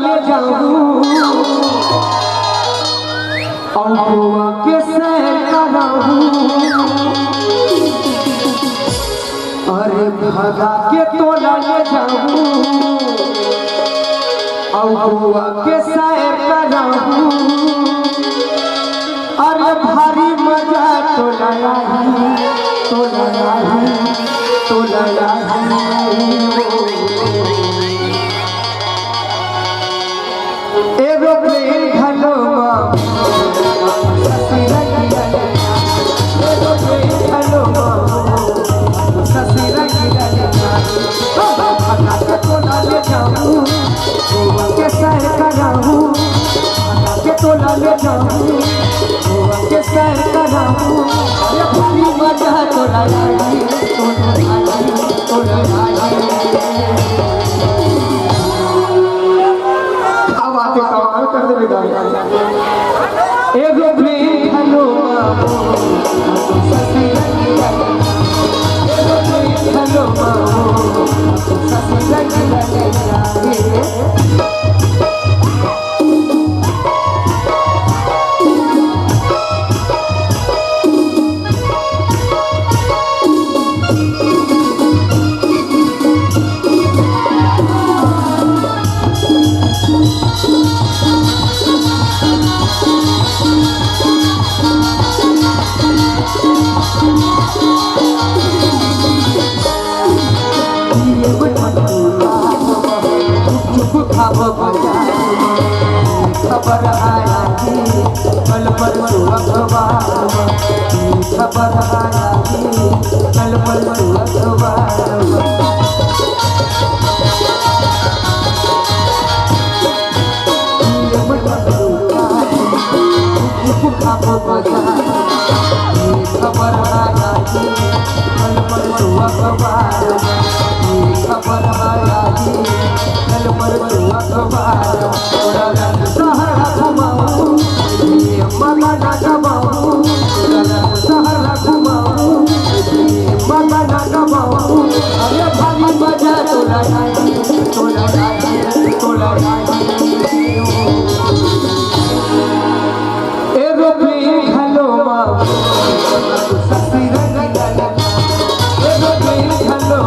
ले जाऊं और गोवा के सैर कराऊं। अरे भगा के तोला ले जाऊं और गोवा के सैर कराऊं। अरे भारी मजा तोला एरोप्लेन घलो के सैर कराऊं के तोला ले जाऊं के सैर कराऊं। अरे भारी मजा तोला कमाल कर देगा एरोप्लेन घलो खबर आया कि कल परसों अखबार में खबर आया कि कल परसों अखबार में खबर आया कि कल परसों अखबार में खबर आया कि कल परसों अखबार सहरा घुमाऊं मगना गवाऊं सहरा घुमाऊं मगना गवाऊं। अरे भारी मजा तोला एरोप्लेन घलो एरोप्लेन घलो